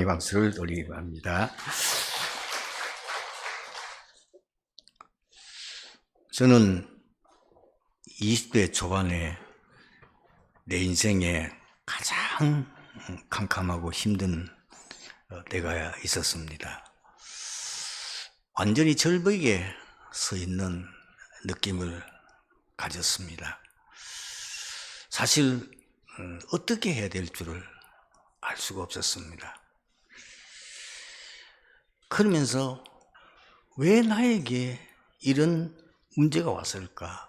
박수를 돌리기 바랍니다. 저는 20대 초반에 내 인생에 가장 캄캄하고 힘든 때가 있었습니다. 완전히 절벽에 서 있는 느낌을 가졌습니다. 사실 어떻게 해야 될 줄을 알 수가 없었습니다. 그러면서 왜 나에게 이런 문제가 왔을까?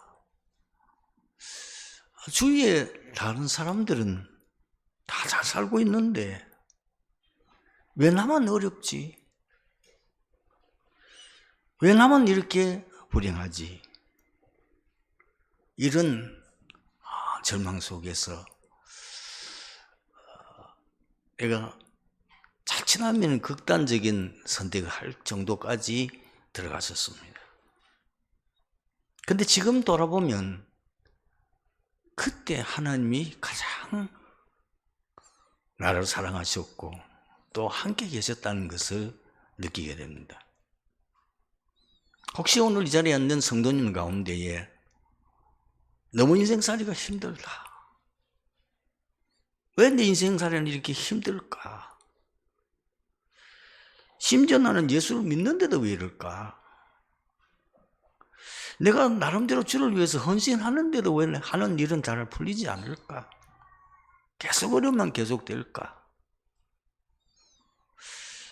주위에 다른 사람들은 다 잘 살고 있는데 왜 나만 어렵지? 왜 나만 이렇게 불행하지? 이런 절망 속에서 내가 자칫하면 극단적인 선택을 할 정도까지 들어갔었습니다. 근데 지금 돌아보면 그때 하나님이 가장 나를 사랑하셨고 또 함께 계셨다는 것을 느끼게 됩니다. 혹시 오늘 이 자리에 앉는 성도님 가운데에 너무 인생살이가 힘들다. 왜 내 인생살이는 이렇게 힘들까? 심지어 나는 예수를 믿는데도 왜 이럴까? 내가 나름대로 주를 위해서 헌신하는데도 왜 하는 일은 잘 풀리지 않을까? 계속 어려움만 계속될까?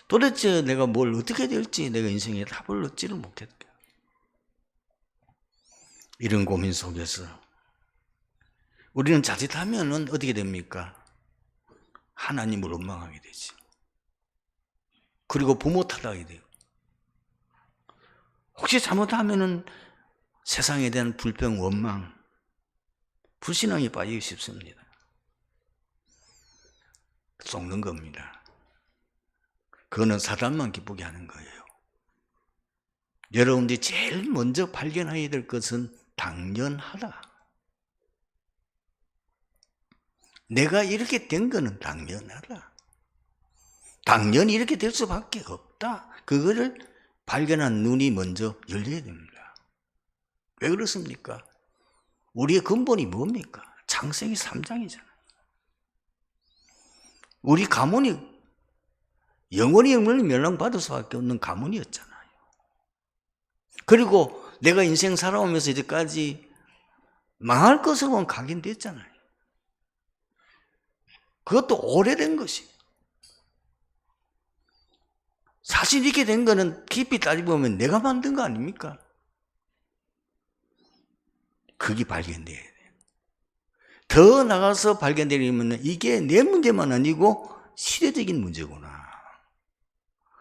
도대체 내가 뭘 어떻게 될지 내가 인생에 답을 얻지를 못했다. 이런 고민 속에서 우리는 자칫하면 어떻게 됩니까? 하나님을 원망하게 되지. 그리고 부모 탓하게 돼요. 혹시 잘못하면은 세상에 대한 불평, 원망, 불신앙에 빠지기 쉽습니다. 속는 겁니다. 그거는 사단만 기쁘게 하는 거예요. 여러분들이 제일 먼저 발견해야 될 것은 당연하다. 내가 이렇게 된 거는 당연하다. 당연히 이렇게 될 수밖에 없다. 그거를 발견한 눈이 먼저 열려야 됩니다. 왜 그렇습니까? 우리의 근본이 뭡니까? 창세기 3장이잖아요. 우리 가문이 영원히 멸망받을 수밖에 없는 가문이었잖아요. 그리고 내가 인생 살아오면서 이제까지 망할 것으로만 각인됐잖아요. 그것도 오래된 것이. 사실 이렇게 된 거는 깊이 따져보면 내가 만든 거 아닙니까? 그게 발견돼야 돼요. 더 나가서 발견되려면 이게 내 문제만 아니고 시대적인 문제구나.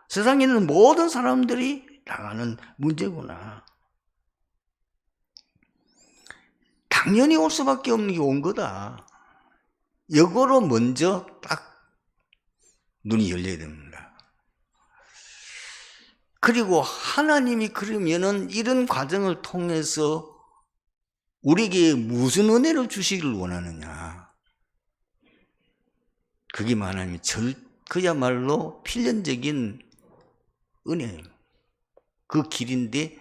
세상에 있는 모든 사람들이 당하는 문제구나. 당연히 올 수밖에 없는 게 온 거다. 이거로 먼저 딱 눈이 열려야 됩니다. 그리고 하나님이 그러면은 이런 과정을 통해서 우리에게 무슨 은혜를 주시기를 원하느냐. 그게 하나님이 그야말로 필연적인 은혜예요. 그 길인데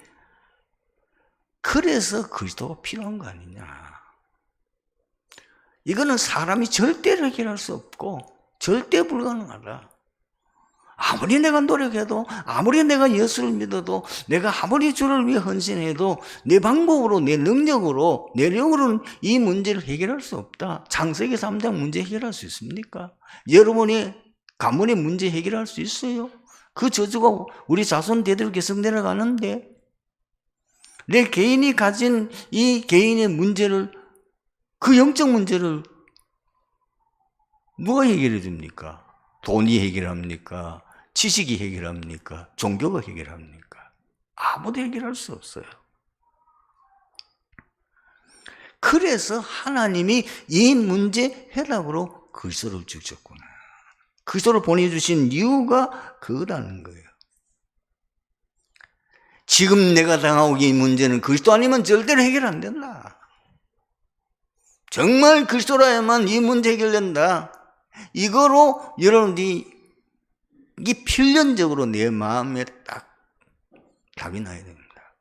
그래서 그리스도가 필요한 거 아니냐. 이거는 사람이 절대로 해결할 수 없고 절대 불가능하다. 아무리 내가 노력해도 아무리 내가 예수를 믿어도 내가 아무리 주를 위해 헌신해도 내 방법으로 내 능력으로 내 영으로는 이 문제를 해결할 수 없다. 창세기 3장 문제 해결할 수 있습니까? 여러분이 가문의 문제 해결할 수 있어요? 그 저주가 우리 자손 대대로 계속 내려가는데 내 개인이 가진 이 개인의 문제를 그 영적 문제를 누가 해결해 줍니까? 돈이 해결합니까? 지식이 해결합니까? 종교가 해결합니까? 아무도 해결할 수 없어요. 그래서 하나님이 이 문제 해답으로 그리스도를 주셨구나. 그리스도를 보내주신 이유가 그거라는 거예요. 지금 내가 당하고 있는 문제는 그리스도 아니면 절대로 해결 안 된다. 정말 그리스도라야만 이 문제 해결된다. 이거로 여러분들이 이게 필연적으로 내 마음에 딱 답이 나야 됩니다.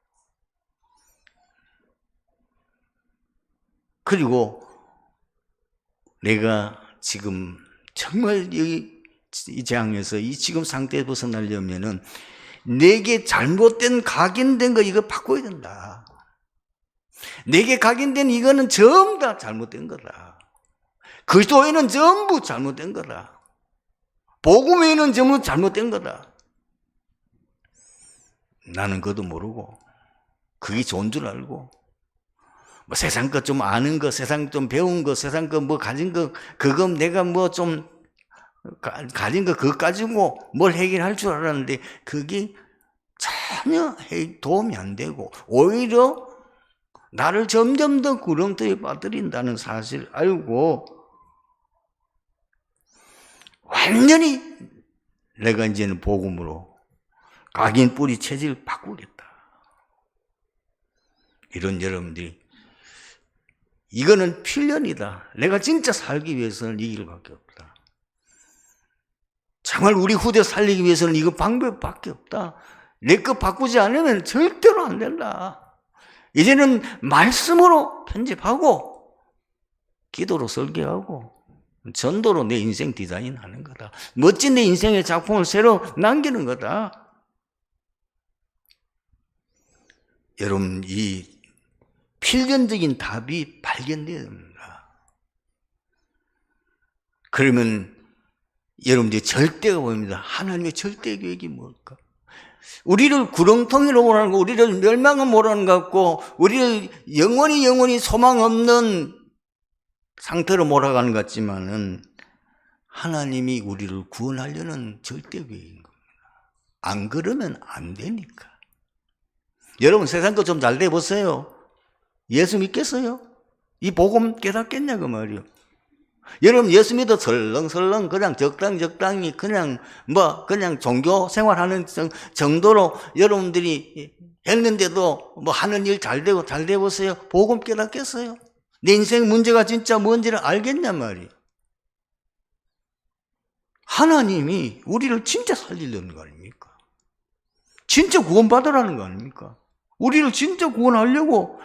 그리고 내가 지금 정말 이 재앙에서 이 지금 상태에 벗어나려면은 내게 잘못된 각인된 거 이거 바꿔야 된다. 내게 각인된 이거는 전부 다 잘못된 거다. 그리스도에는 전부 잘못된 거다. 복음에는 전부 잘못된 거다. 나는 그것도 모르고 그게 좋은 줄 알고 뭐 세상 것 좀 아는 거, 세상 좀 배운 거, 세상 거 뭐 가진 거, 그거 내가 뭐 좀 가진 거 그거 가지고 뭘 해결할 줄 알았는데 그게 전혀 도움이 안 되고 오히려 나를 점점 더 구렁텅이에 빠뜨린다는 사실을 알고 완전히 내가 이제는 복음으로 각인 뿌리 체질을 바꾸겠다. 이런 여러분들이 이거는 필연이다. 내가 진짜 살기 위해서는 이 길밖에 없다. 정말 우리 후대 살리기 위해서는 이거 방법밖에 없다. 내 것 바꾸지 않으면 절대로 안 된다. 이제는 말씀으로 편집하고 기도로 설계하고 전도로 내 인생 디자인하는 거다. 멋진 내 인생의 작품을 새로 남기는 거다. 여러분, 이 필연적인 답이 발견되어야 됩니다. 그러면 여러분들이 절대가 보입니다. 하나님의 절대 계획이 뭘까? 우리를 구렁텅이로 몰아가는 거, 우리를 멸망은 몰아가는 것 같고, 우리를 영원히 소망 없는 상태로 몰아가는 것 같지만은, 하나님이 우리를 구원하려는 절대 계획인 겁니다. 안 그러면 안 되니까. 여러분, 세상 거 좀 잘 돼 보세요. 예수 믿겠어요? 이 복음 깨닫겠냐고 말이요. 여러분 예수 믿어 설렁설렁 그냥 적당히 그냥 종교 생활하는 정도로 여러분들이 했는데도 뭐 하는 일 잘 되고 잘 돼 보세요. 복음 깨닫겠어요? 내 인생 문제가 진짜 뭔지를 알겠냔 말이에요. 하나님이 우리를 진짜 살리려는 거 아닙니까? 진짜 구원받으라는 거 아닙니까? 우리를 진짜 구원하려고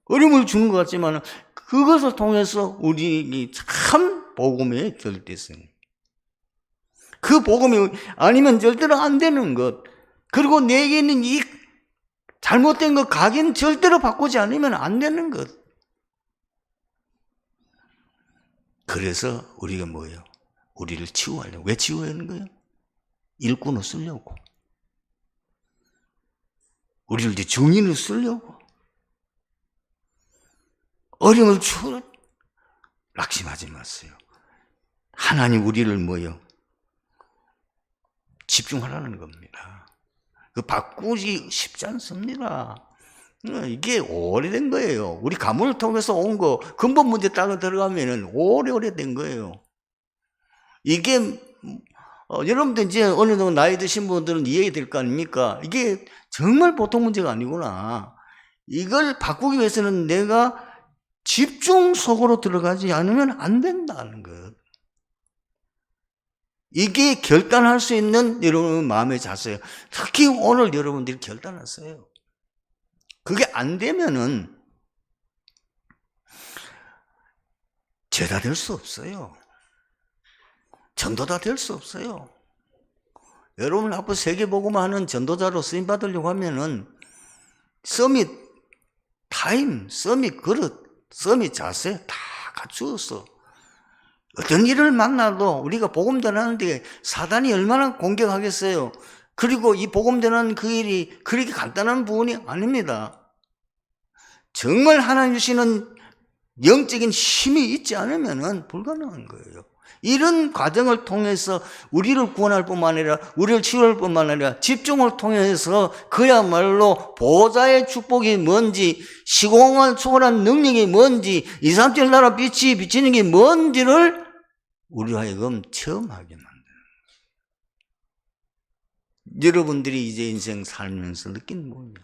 어려움을 주는 것 같지만 그것을 통해서 우리 참 복음의 절대성, 그 복음이 아니면 절대로 안 되는 것, 그리고 내게 있는 이 잘못된 것 각인 절대로 바꾸지 않으면 안 되는 것. 그래서 우리가 뭐예요? 우리를 치유하려고. 왜 치유하는 거예요? 일꾼을 쓰려고. 우리를 이제 증인을 쓰려고. 어려움을 주어 낙심하지 마세요. 하나님 우리를 뭐요? 집중하라는 겁니다. 그 바꾸기 쉽지 않습니다. 이게 오래된 거예요. 우리 가문을 통해서 온 거, 근본 문제 따라 들어가면은 오래된 거예요. 이게 여러분들 이제 어느 정도 나이 드신 분들은 이해될 거 아닙니까? 이게 정말 보통 문제가 아니구나. 이걸 바꾸기 위해서는 내가 집중 속으로 들어가지 않으면 안 된다는 것. 이게 결단할 수 있는 여러분 마음의 자세예요. 특히 오늘 여러분들이 결단하세요. 그게 안 되면은 제자 될 수 없어요. 전도자 될 수 없어요. 여러분 앞으로 세계복음화 하는 전도자로 쓰임 받으려고 하면은 서밋 타임, 서밋 그릇, 서밋 자세 다 갖추어서 어떤 일을 만나도 우리가 복음 전하는데 사단이 얼마나 공격하겠어요. 그리고 이 복음 전하는 그 일이 그렇게 간단한 부분이 아닙니다. 정말 하나님 주시는 영적인 힘이 있지 않으면 불가능한 거예요. 이런 과정을 통해서 우리를 구원할 뿐만 아니라 우리를 치유할 뿐만 아니라 집중을 통해서 그야말로 보좌의 축복이 뭔지, 시공을 초월한 능력이 뭔지, 237 나라 빛이 비치는 게 뭔지를 우리 하여금 체험하게 만드는 거예요. 여러분들이 이제 인생 살면서 느낀 뭐예요?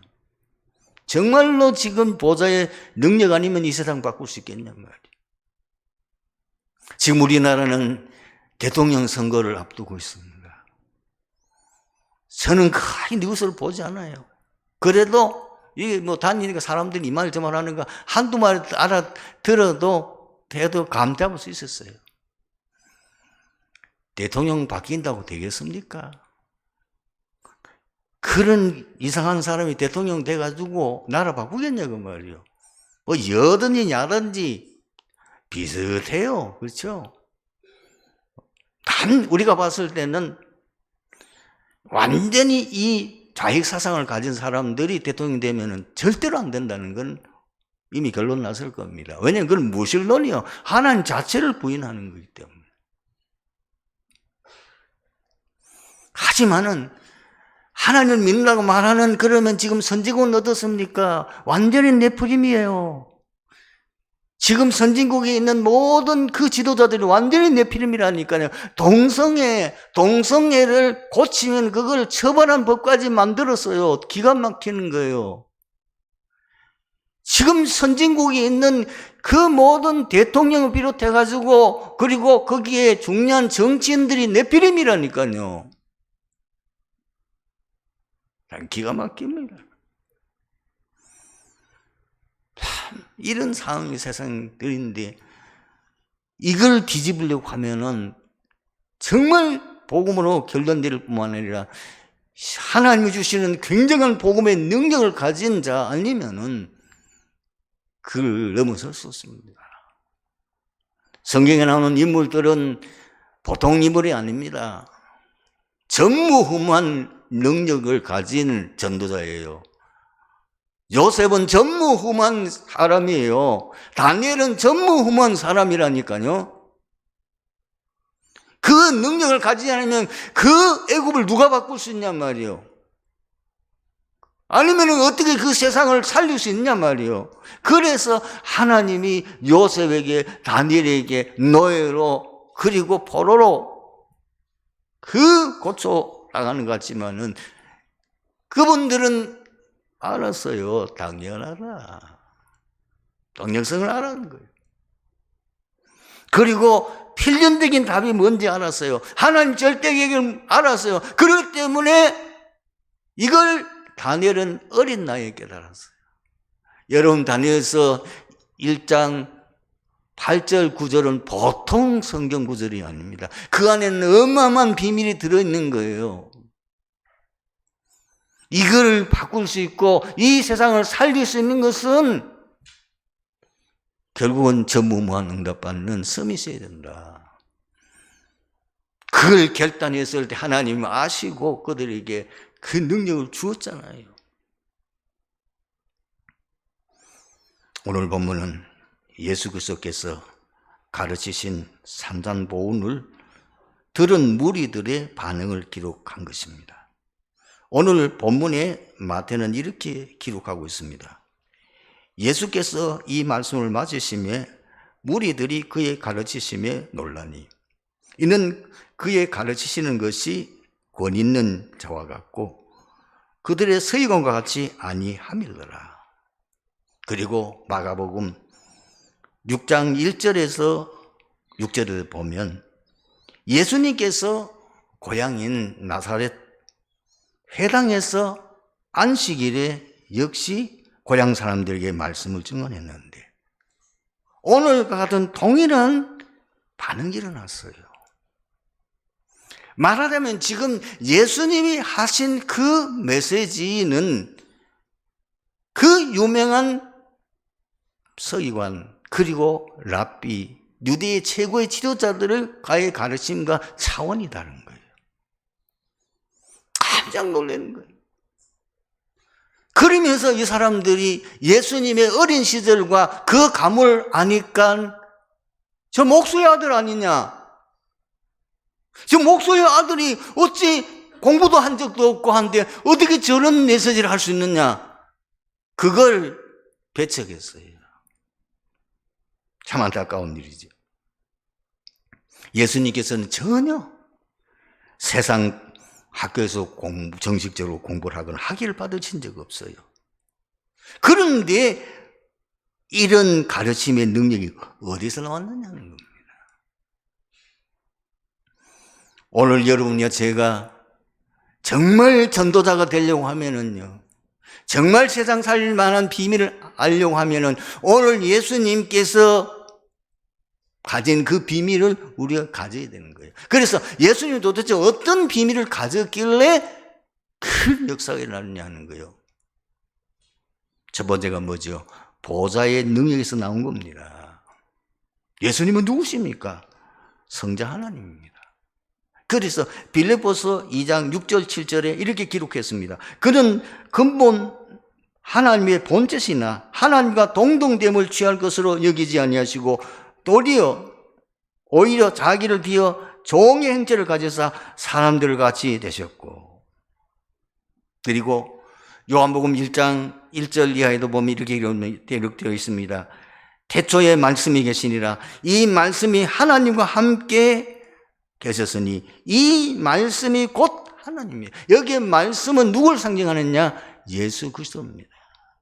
정말로 지금 보좌의 능력 아니면 이 세상 바꿀 수 있겠냔 말이에요. 지금 우리나라는 대통령 선거를 앞두고 있습니다. 저는 거의 뉴스를 보지 않아요. 그래도 이게 뭐 다니니까 사람들이 이 말 저 말 하는 거 한두 말 알아들어도 대도 감 잡을 수 있었어요. 대통령 바뀐다고 되겠습니까? 그런 이상한 사람이 대통령 돼가지고 나라 바꾸겠냐고 말이요. 뭐 여든지 야든지 비슷해요. 그렇죠? 단 우리가 봤을 때는 완전히 이 좌익 사상을 가진 사람들이 대통령 되면은 절대로 안 된다는 건 이미 결론 났을 겁니다. 왜냐하면 그건 무신론이요. 하나님 자체를 부인하는 거기 때문에. 하지만은 하나님을 믿는다고 말하는 그러면 지금 선진국은 어떻습니까? 완전히 네피림이에요. 지금 선진국에 있는 모든 그 지도자들이 완전히 네피림이라니까요. 동성애를 고치면 그걸 처벌한 법까지 만들었어요. 기가 막히는 거예요. 지금 선진국에 있는 그 모든 대통령을 비롯해가지고 그리고 거기에 중요한 정치인들이 네피림이라니까요. 기가 막힙니다. 참 이런 상황이 세상들인데 이걸 뒤집으려고 하면은 정말 복음으로 결론 내릴 뿐만 아니라 하나님이 주시는 굉장한 복음의 능력을 가진 자 아니면은 그걸 넘어설 수 없습니다. 성경에 나오는 인물들은 보통 인물이 아닙니다. 전무후무한 능력을 가진 전도자예요. 요셉은 전무후무한 사람이에요. 다니엘은 전무후무한 사람이라니까요. 그 능력을 가지지 않으면 그 애굽을 누가 바꿀 수 있냔 말이에요. 아니면 어떻게 그 세상을 살릴 수 있냔 말이에요. 그래서 하나님이 요셉에게, 다니엘에게, 노예로 그리고 포로로 그 고쳐 나가는 것 같지만은 그분들은 알았어요. 당연하다. 동력성을 알았는 거예요. 그리고 필연적인 답이 뭔지 알았어요. 하나님 절대 계획을 알았어요. 그렇기 때문에 이걸 다니엘은 어린 나이에 깨달았어요. 여러분 다니엘서 1장 8절 9절은 보통 성경 구절이 아닙니다. 그 안에는 어마어마한 비밀이 들어있는 거예요. 이걸 바꿀 수 있고 이 세상을 살릴 수 있는 것은 결국은 전무후무한 응답받는 섬이 있어야 된다. 그걸 결단했을 때 하나님이 아시고 그들에게 그 능력을 주었잖아요. 오늘 본문은 예수 그리스도께서 가르치신 산산보훈을 들은 무리들의 반응을 기록한 것입니다. 오늘 본문에 마태는 이렇게 기록하고 있습니다. 예수께서 이 말씀을 맞으시매 무리들이 그의 가르치심에 놀라니 이는 그의 가르치시는 것이 권 있는 자와 같고 그들의 서기관과 같이 아니함이더라. 그리고 마가복음 6장 1절에서 6절을 보면 예수님께서 고향인 나사렛 회당에서 안식일에 역시 고향 사람들에게 말씀을 증언했는데 오늘과 같은 동일한 반응이 일어났어요. 말하자면 지금 예수님이 하신 그 메시지는 그 유명한 서기관 그리고 랍비 유대의 최고의 지도자들을 가의 가르침과 차원이 다른 거예요. 깜짝 놀라는 거예요. 그러면서 이 사람들이 예수님의 어린 시절과 그 감을 아니까 저 목수의 아들 아니냐? 저 목수의 아들이 어찌 공부도 한 적도 없고 한데 어떻게 저런 메시지를 할 수 있느냐? 그걸 배척했어요. 참 안타까운 일이죠. 예수님께서는 전혀 세상 학교에서 정식적으로 공부를 하거나 학위를 받으신 적 없어요. 그런데 이런 가르침의 능력이 어디서 나왔느냐는 겁니다. 오늘 여러분이요, 제가 정말 전도자가 되려고 하면은요, 정말 세상 살릴 만한 비밀을 알려고 하면은 오늘 예수님께서 가진 그 비밀을 우리가 가져야 되는 거예요. 그래서 예수님이 도대체 어떤 비밀을 가졌길래 큰 역사가 일어났냐는 거예요. 첫 번째가 뭐죠? 보좌의 능력에서 나온 겁니다. 예수님은 누구십니까? 성자 하나님입니다. 그래서 빌립보서 2장 6절 7절에 이렇게 기록했습니다. 그는 근본 하나님의 본체시나 하나님과 동등됨을 취할 것으로 여기지 아니하시고 오히려 자기를 비어 종의 형체를 가져사 사람들 같이 되셨고, 그리고 요한복음 1장 1절 이하에도 보면 이렇게 기록되어 있습니다. 태초에 말씀이 계시니라. 이 말씀이 하나님과 함께 계셨으니 이 말씀이 곧 하나님이에요. 여기에 말씀은 누굴 상징하느냐? 예수 그리스도입니다.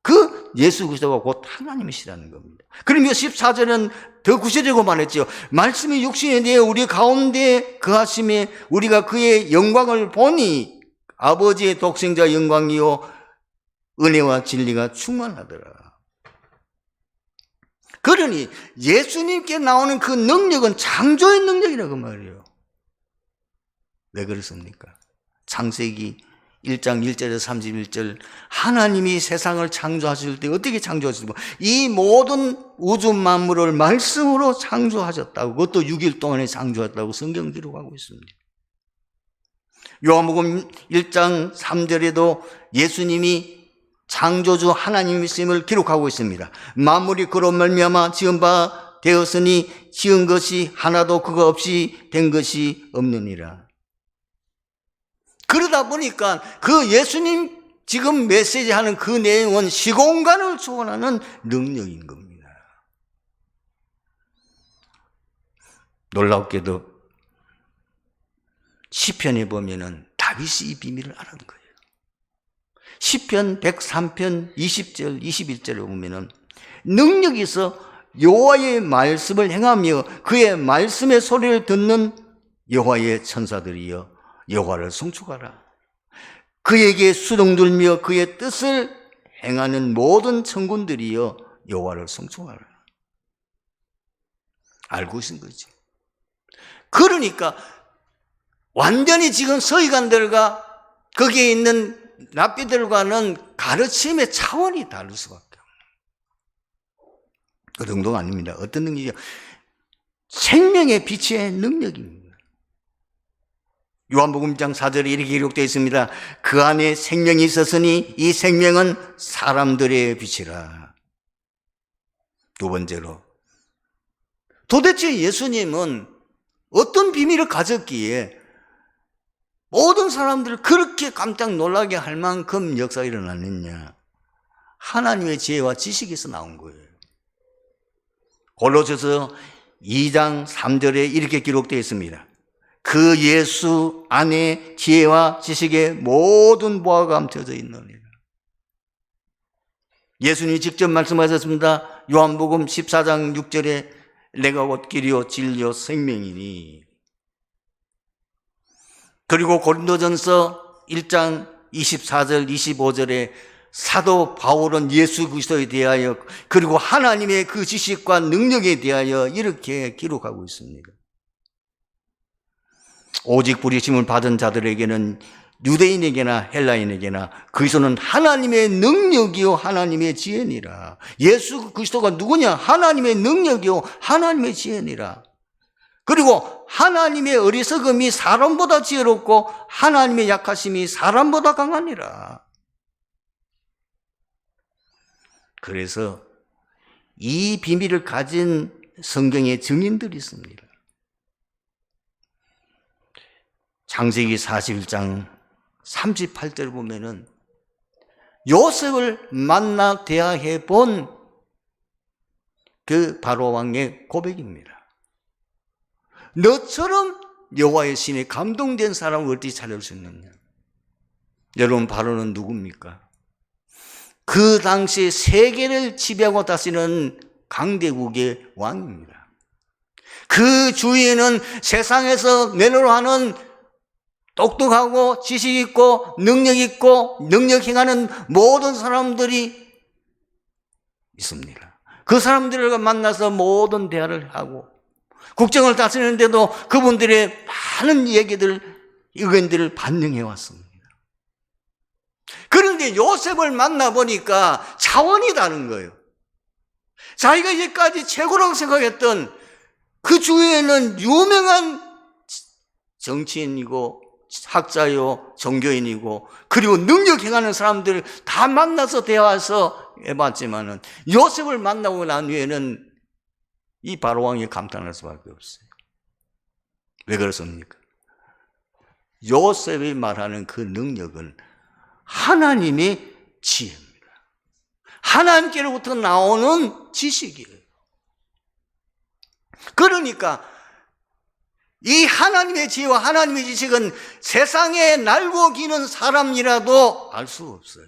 그 예수 그리스도가 곧 하나님이시라는 겁니다. 그러면 14절은 더 구체적으로 말했죠. 말씀이 육신에 대해 우리 가운데 거하심에 우리가 그의 영광을 보니 아버지의 독생자 영광이요 은혜와 진리가 충만하더라. 그러니 예수님께 나오는 그 능력은 창조의 능력이라고 말이에요. 왜 그렇습니까? 창세기 1장 1절에서 31절, 하나님이 세상을 창조하실 때 어떻게 창조하셨습니까? 이 모든 우주 만물을 말씀으로 창조하셨다고, 그것도 6일 동안에 창조했다고 성경 기록하고 있습니다. 요한복음 1장 3절에도 예수님이 창조주 하나님이심을 기록하고 있습니다. 만물이 그로 말미암아 지은 바 되었으니 지은 것이 하나도 그거 없이 된 것이 없느니라. 그러다 보니까 그 예수님 지금 메시지하는 그 내용은 시공간을 초월하는 능력인 겁니다. 놀랍게도 시편에 보면은 다윗이 이 비밀을 알은 거예요. 시편 103편 20절 21절에 보면은 능력이 있어 여호와의 말씀을 행하며 그의 말씀의 소리를 듣는 여호와의 천사들이여 여호와를 송축하라. 그에게 수동들며 그의 뜻을 행하는 모든 천군들이여 여호와를 송축하라. 알고 있는 거지. 그러니까 완전히 지금 서기관들과 거기에 있는 랍비들과는 가르침의 차원이 다를 수밖에 없어요. 그 정도가 아닙니다. 어떤 능력이요? 생명의 빛의 능력입니다. 요한복음 1장 4절에 이렇게 기록되어 있습니다. 그 안에 생명이 있었으니 이 생명은 사람들의 빛이라. 두 번째로, 도대체 예수님은 어떤 비밀을 가졌기에 모든 사람들을 그렇게 깜짝 놀라게 할 만큼 역사가 일어났느냐? 하나님의 지혜와 지식에서 나온 거예요. 골로새서 2장 3절에 이렇게 기록되어 있습니다. 그 예수 안에 지혜와 지식의 모든 보화가 감춰져 있느니라. 예수님이 직접 말씀하셨습니다. 요한복음 14장 6절에 내가 곧 길이요 진리요 생명이니. 그리고 고린도전서 1장 24절 25절에 사도 바울은 예수 그리스도에 대하여 그리고 하나님의 그 지식과 능력에 대하여 이렇게 기록하고 있습니다. 오직 부르심을 받은 자들에게는 유대인에게나 헬라인에게나 그리스도는 하나님의 능력이요 하나님의 지혜니라. 예수 그리스도가 누구냐? 하나님의 능력이요 하나님의 지혜니라. 그리고 하나님의 어리석음이 사람보다 지혜롭고 하나님의 약하심이 사람보다 강하니라. 그래서 이 비밀을 가진 성경의 증인들이 있습니다. 창세기 41장 38절 보면은 요셉을 만나 대하해 본 그 바로 왕의 고백입니다. 너처럼 여호와의 신에 감동된 사람을 어떻게 찾을 수 있느냐? 여러분, 바로는 누굽니까? 그 당시 세계를 지배하고 다스리는 강대국의 왕입니다. 그 주위에는 세상에서 내놓으려 하는 똑똑하고 지식 있고 능력 있고 능력 행하는 모든 사람들이 있습니다. 그 사람들과 만나서 모든 대화를 하고 국정을 다스리는데도 그분들의 많은 얘기들, 의견들을 반영해 왔습니다. 그런데 요셉을 만나보니까 차원이 다른 거예요. 자기가 이제까지 최고라고 생각했던 그 주위에는 유명한 정치인이고 학자요, 종교인이고 그리고 능력 행하는 사람들을 다 만나서 대화해서 해봤지만은 요셉을 만나고 난 후에는 이 바로왕이 감탄할 수밖에 없어요. 왜 그렇습니까? 요셉이 말하는 그 능력은 하나님의 지혜입니다. 하나님께로부터 나오는 지식이에요. 그러니까 이 하나님의 지혜와 하나님의 지식은 세상에 날고 기는 사람이라도 알 수 없어요.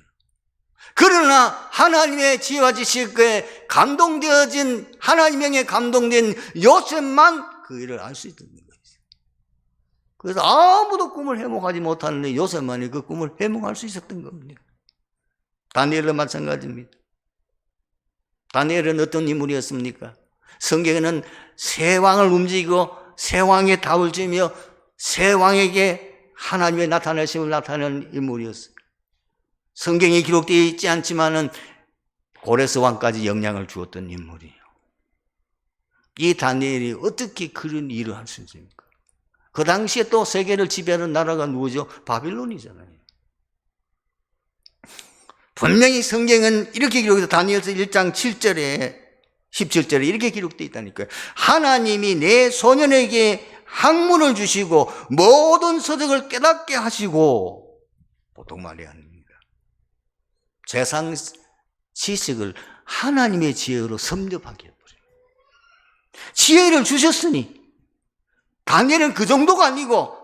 그러나 하나님의 지혜와 지식에 감동되어진 하나님의 감동된 요셉만 그 일을 알 수 있는 거예요. 그래서 아무도 꿈을 해몽하지 못하는데 요셉만이 그 꿈을 해몽할 수 있었던 겁니다. 다니엘도 마찬가지입니다. 다니엘은 어떤 인물이었습니까? 성경에는 세 왕을 움직이고 세 왕의 답을 주며 세 왕에게 하나님의 나타나심을 나타내는 인물이었어요. 성경에 기록되어 있지 않지만은 고레스 왕까지 영향을 주었던 인물이에요. 이 다니엘이 어떻게 그런 일을 할 수 있습니까? 그 당시에 또 세계를 지배하는 나라가 누구죠? 바빌론이잖아요. 분명히 성경은 이렇게 기록해서 다니엘서 1장 7절에 17절에 이렇게 기록되어 있다니까요. 하나님이 내 소년에게 학문을 주시고 모든 서적을 깨닫게 하시고, 보통 말이 아닙니다. 세상 지식을 하나님의 지혜로 섭렵하게 해버려요. 지혜를 주셨으니 다니엘은 그 정도가 아니고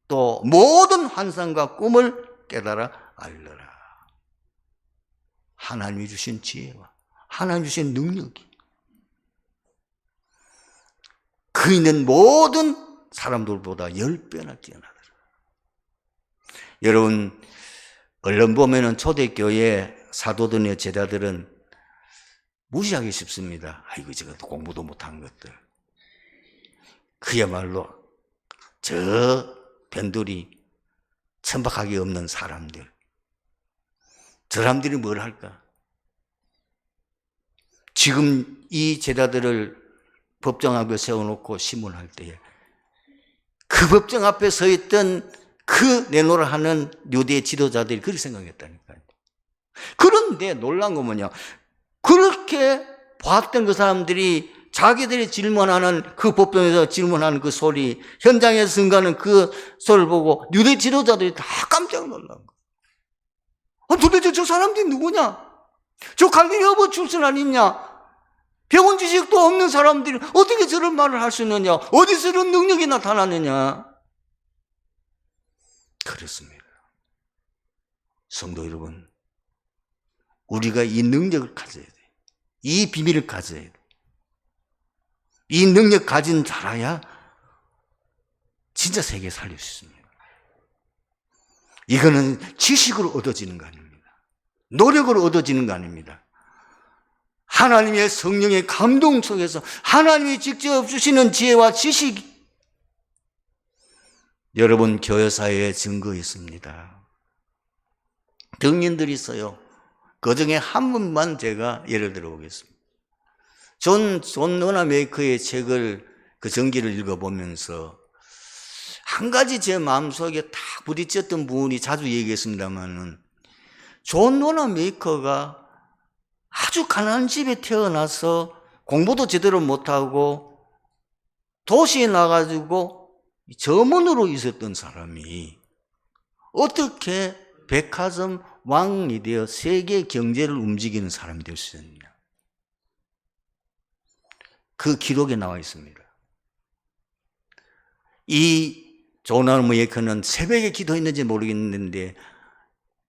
또 모든 환상과 꿈을 깨달아 알려라. 하나님이 주신 지혜와 하나님이 주신 능력이 그 있는 모든 사람들보다 10배나 뛰어나더라. 여러분, 얼른 보면은 초대교회 사도들의 제자들은 무시하기 쉽습니다. 아이고, 제가 공부도 못한 것들. 그야말로 저 변두리 천박하기 없는 사람들. 저 사람들이 뭘 할까? 지금 이 제자들을 법정 앞에 세워놓고 신문할 때에 그 법정 앞에 서 있던 그 내노라 하는 유대 지도자들이 그렇게 생각했다니까요. 그런데 놀란 거 뭐냐? 그렇게 봤던 그 사람들이 자기들이 질문하는 그 법정에서 질문하는 그 소리, 현장에서 증거하는 그 소리를 보고 유대 지도자들이 다 깜짝 놀란 거예요. 도대체 저 사람들이 누구냐? 저 갈릴리 여보 출신 아니냐? 배운 지식도 없는 사람들이 어떻게 저런 말을 할 수 있느냐? 어디서 이런 능력이 나타나느냐? 그렇습니다. 성도 여러분, 우리가 이 능력을 가져야 돼요. 이 비밀을 가져야 돼요. 이 능력 가진 자라야 진짜 세계 살릴 수 있습니다. 이거는 지식으로 얻어지는 거 아닙니다. 노력으로 얻어지는 거 아닙니다. 하나님의 성령의 감동 속에서 하나님이 직접 주시는 지혜와 지식이 여러분 교회 사회에 증거 있습니다. 등인들이 있어요. 그 중에 한 분만 제가 예를 들어 보겠습니다. 존 워나메이커의 책을 그 전기를 읽어보면서 한 가지 제 마음속에 딱 부딪혔던 부분이 자주 얘기했습니다만은 존 워나메이커가 아주 가난한 집에 태어나서 공부도 제대로 못하고 도시에 나가지고 점원으로 있었던 사람이 어떻게 백화점 왕이 되어 세계 경제를 움직이는 사람이 될 수 있느냐. 그 기록에 나와 있습니다. 이 존 워나메이커는 새벽에 기도했는지 모르겠는데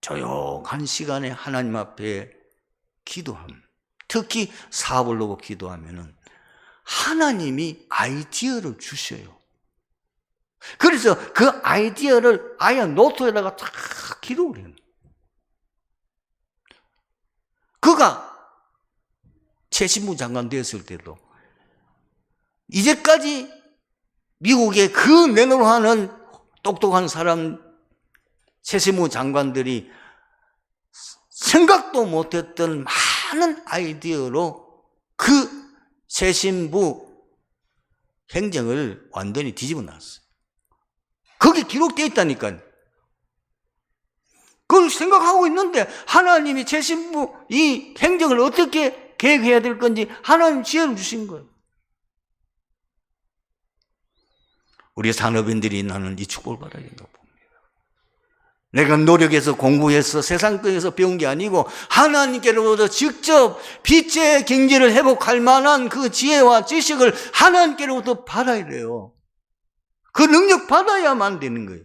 조용한 시간에 하나님 앞에 기도함, 특히 사업을 놓고 기도하면은 하나님이 아이디어를 주셔요. 그래서 그 아이디어를 아예 노트에다가 탁 기록을 해요. 그가 최신부 장관 되었을 때도 이제까지 미국의 그 내노하는 똑똑한 사람 최신부 장관들이 생각도 못했던 많은 아이디어로 그 최신부 행정을 완전히 뒤집어 놨어요. 거기 기록되어 있다니까요. 그걸 생각하고 있는데 하나님이 최신부 이 행정을 어떻게 계획해야 될 건지 하나님 지혜를 주신 거예요. 우리 산업인들이 나는 이 축복을 받아야 된다고 봅니다. 내가 노력해서 공부해서 세상 거에서 배운 게 아니고 하나님께로부터 직접 빛의 경제를 회복할 만한 그 지혜와 지식을 하나님께로부터 받아야 돼요. 그 능력 받아야만 되는 거예요.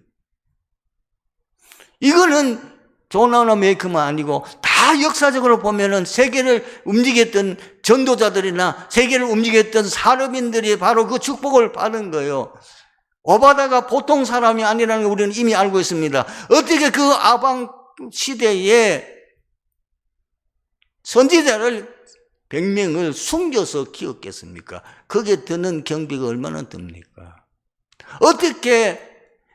이거는 조나나 메이커만 아니고 다 역사적으로 보면은 세계를 움직였던 전도자들이나 세계를 움직였던 산업인들이 바로 그 축복을 받은 거예요. 오바다가 보통 사람이 아니라는 걸 우리는 이미 알고 있습니다. 어떻게 그 아방 시대에 선지자를 100명을 숨겨서 키웠겠습니까? 거기에 드는 경비가 얼마나 듭니까? 어떻게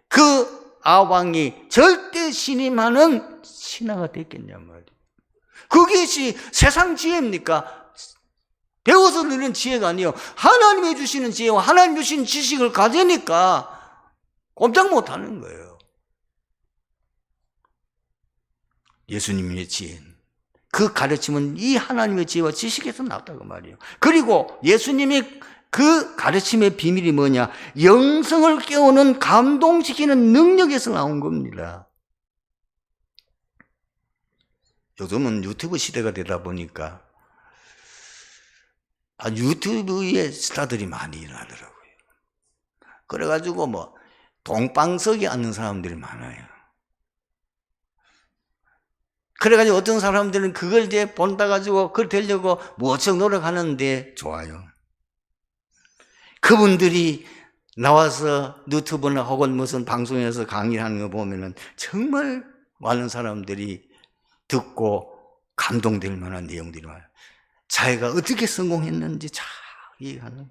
그 아왕이 절대 신임하는 신하가 됐겠냐 말이에요. 그것이 세상 지혜입니까? 배워서 느는 지혜가 아니에요. 하나님이 주시는 지혜와 하나님 주신 지식을 가지니까 꼼짝 못하는 거예요. 예수님의 지혜는, 그 가르침은 이 하나님의 지혜와 지식에서 나왔다고 말이에요. 그리고 예수님이 그 가르침의 비밀이 뭐냐? 영성을 깨우는 감동시키는 능력에서 나온 겁니다. 요즘은 유튜브 시대가 되다 보니까 유튜브에 스타들이 많이 일어나더라고요. 그래가지고 뭐 동방석에 앉는 사람들이 많아요. 그래가지고 어떤 사람들은 그걸 이제 본다 가지고 그걸 되려고 무척 노력하는데 좋아요. 그분들이 나와서 유튜브나 혹은 무슨 방송에서 강의하는 거 보면은 정말 많은 사람들이 듣고 감동될 만한 내용들이 많아요. 자기가 어떻게 성공했는지 잘 이해하는.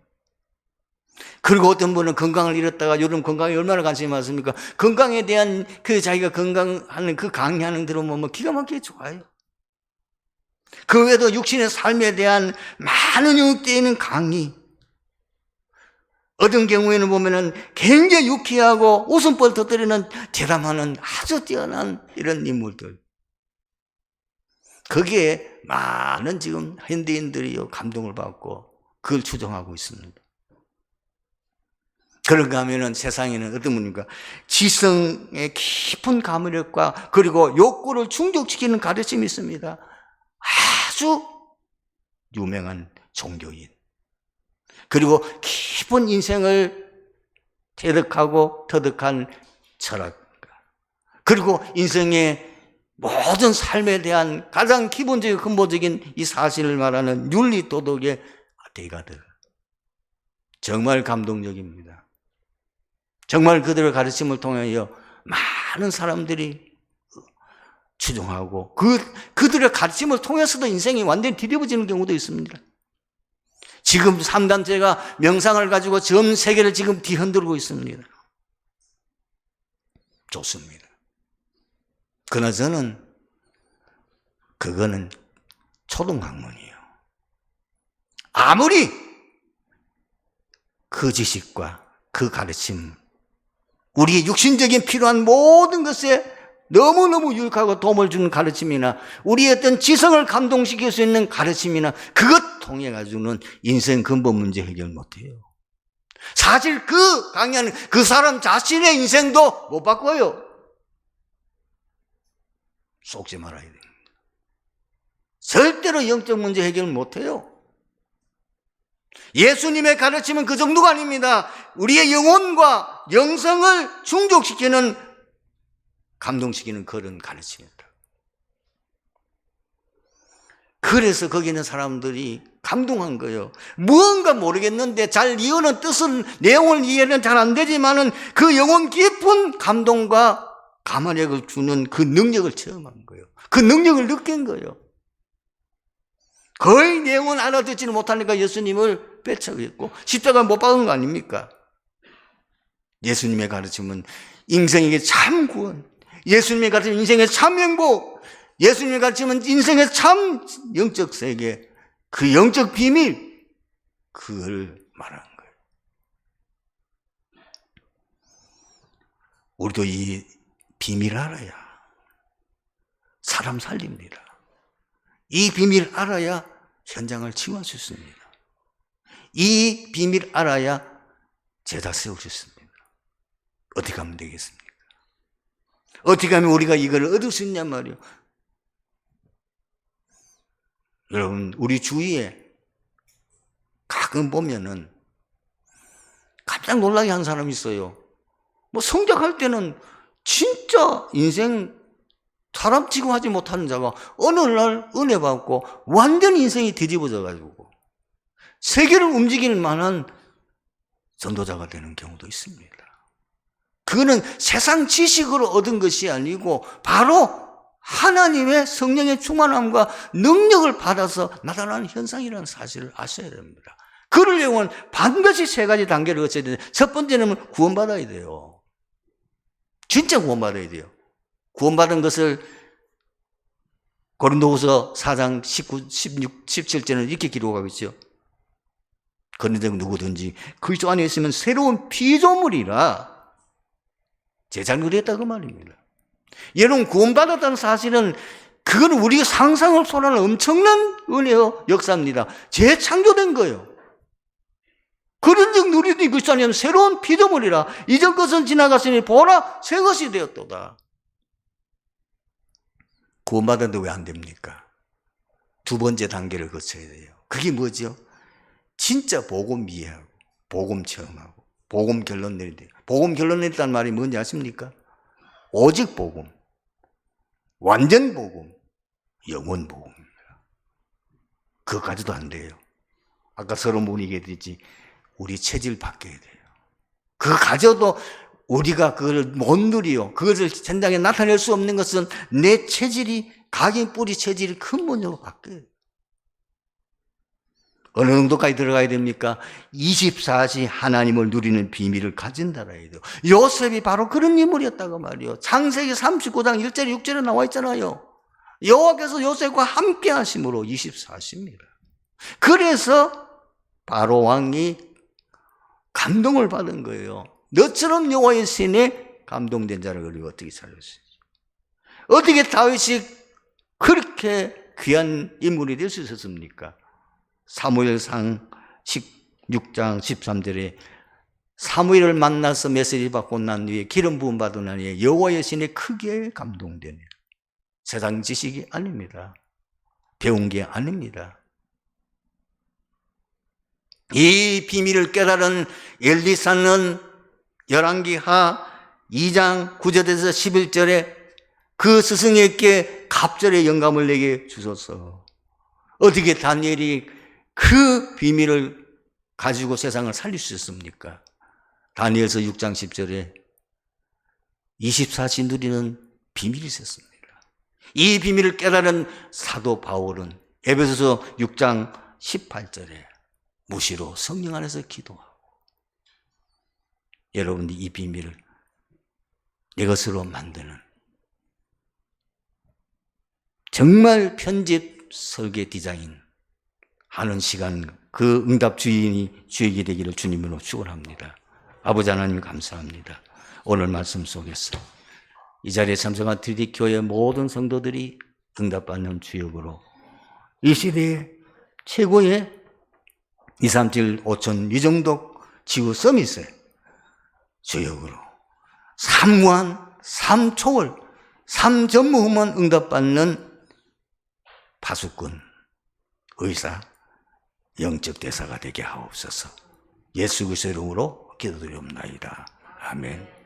그리고 어떤 분은 건강을 잃었다가 요즘 건강에 얼마나 관심이 많습니까? 건강에 대한 그 자기가 건강하는 그 강의하는 들으면 뭐 기가 막히게 좋아요. 그 외에도 육신의 삶에 대한 많은 유익되는 강의. 어떤 경우에는 보면은 굉장히 유쾌하고 웃음벌 터뜨리는 대담하는 아주 뛰어난 이런 인물들. 거기에 많은 지금 현대인들이 감동을 받고 그걸 추종하고 있습니다. 그런가 하면은 세상에는 어떤 분입니까? 지성의 깊은 감화력과 그리고 욕구를 충족시키는 가르침이 있습니다. 아주 유명한 종교인. 그리고 깊은 인생을 터득한 철학가. 그리고 인생의 모든 삶에 대한 가장 기본적인 근본적인 이 사실을 말하는 윤리 도덕의 대가들. 정말 감동적입니다. 정말 그들의 가르침을 통하여 많은 사람들이 추종하고 그들의 가르침을 통해서도 인생이 완전히 뒤집어지는 경우도 있습니다. 지금 3단체가 명상을 가지고 전 세계를 지금 뒤흔들고 있습니다. 좋습니다. 그러나 저는 그거는 초등학문이에요. 아무리 그 지식과 그 가르침, 우리의 육신적인 필요한 모든 것에 너무너무 유익하고 도움을 주는 가르침이나 우리의 어떤 지성을 감동시킬 수 있는 가르침이나 그것 통해 가지고는 인생 근본 문제 해결 못해요. 사실 그 강의하는 그 사람 자신의 인생도 못 바꿔요. 속지 말아야 됩니다. 절대로 영적 문제 해결 못해요. 예수님의 가르침은 그 정도가 아닙니다. 우리의 영혼과 영성을 충족시키는, 감동시키는 그런 가르침이다. 그래서 거기 있는 사람들이 감동한 거예요. 무언가 모르겠는데 잘 이해는 뜻은, 내용을 이해는 잘 안 되지만은 그 영혼 깊은 감동과 감화력을 주는 그 능력을 체험한 거예요. 그 능력을 느낀 거예요. 거의 내용은 알아듣지는 못하니까 예수님을 뺏어갔고 십자가 못 박은 거 아닙니까? 예수님의 가르침은 인생에게 참 구원, 예수님의 가르침은 인생의 참 행복, 예수님의 가르침은 인생의 참 영적 세계, 그 영적 비밀, 그걸 말하는 거예요. 우리도 이 비밀을 알아야 사람 살립니다. 이 비밀 알아야 현장을 치유할 수 있습니다. 이 비밀 알아야 제자 세울 수 있습니다. 어떻게 하면 되겠습니까? 어떻게 하면 우리가 이걸 얻을 수 있냔 말이에요. 여러분, 우리 주위에 가끔 보면은 깜짝 놀라게 한 사람이 있어요. 뭐 성장할 때는 진짜 인생 사람 취급하지 못하는 자가 어느 날 은혜 받고 완전히 인생이 뒤집어져 가지고 세계를 움직일 만한 전도자가 되는 경우도 있습니다. 그거는 세상 지식으로 얻은 것이 아니고 바로 하나님의 성령의 충만함과 능력을 받아서 나타나는 현상이라는 사실을 아셔야 됩니다. 그러려면 반드시 세 가지 단계를 거쳐야 되는데, 첫 번째는 구원받아야 돼요. 진짜 구원받아야 돼요. 구원받은 것을 고린도후서 4장 19, 16, 17절은 이렇게 기록하고 있죠. 그런데 누구든지 그리스도 안에 있으면 새로운 피조물이라 제자를 했다 그 말입니다. 여러분, 구원받았다는 사실은 그건 우리가 상상을 초월하는 엄청난 은혜의 역사입니다. 재창조된 거예요. 그런즉 누리니 그리스도 안에 새로운 피조물이라 이전 것은 지나갔으니 보라 새 것이 되었도다. 구원받았는데 왜 안 됩니까? 두 번째 단계를 거쳐야 돼요. 그게 뭐죠? 진짜 복음 이해하고 복음 체험하고 복음 결론 내리야 돼요. 복음 결론 내린다는 말이 뭔지 아십니까? 오직 복음, 완전 복음, 영원 복음입니다. 그것까지도 안 돼요. 아까 서로 분이 얘기했듯이 우리 체질 바뀌어야 돼요. 그거 가져도 우리가 그걸 못 누리요. 그것을 현장에 나타낼 수 없는 것은 내 체질이, 각인 뿌리 체질이 근본적으로 바뀌어요. 어느 정도까지 들어가야 됩니까? 24시 하나님을 누리는 비밀을 가진다라 해야 돼요. 요셉이 바로 그런 인물이었다고 말이에요. 창세기 39장 1절에 6절에 나와 있잖아요. 여호와께서 요셉과 함께 하심으로 24시입니다. 그래서 바로 왕이 감동을 받은 거예요. 너처럼 여호와의 신에 감동된 자를 우리가 어떻게 살릴 수 있죠? 어떻게 다윗이 그렇게 귀한 인물이 될 수 있었습니까? 사무엘상 16장 13절에 사무엘을 만나서 메시지 받고 난 후에 기름 부음 받은 난 후에 여호와의 신에 크게 감동되네. 세상 지식이 아닙니다. 배운 게 아닙니다. 이 비밀을 깨달은 엘리사는 열왕기하 2장 9절에서 11절에 그 스승에게 갑절의 영감을 내게 주소서. 어떻게 다니엘이 그 비밀을 가지고 세상을 살릴 수 있습니까? 다니엘서 6장 10절에 24시 누리는 비밀이 있었습니다. 이 비밀을 깨달은 사도 바울은 에베소서 6장 18절에 무시로 성령 안에서 기도하고, 여러분이 이 비밀을 내 것으로 만드는 정말 편집 설계 디자인 하는 시간, 그 응답 주인이 주에게 되기를 주님으로 축원합니다. 아버지 하나님 감사합니다. 오늘 말씀 속에서 이 자리에 참석한 트리교회 모든 성도들이 응답받는 주역으로 이 시대에 최고의 237 5천 위정독 지구 서밋의 주역으로 삼무한, 삼초월, 삼전무후만 응답받는 파수꾼, 의사, 영적 대사가 되게 하옵소서. 예수 그리스도의 이름으로 기도드리옵나이다. 아멘.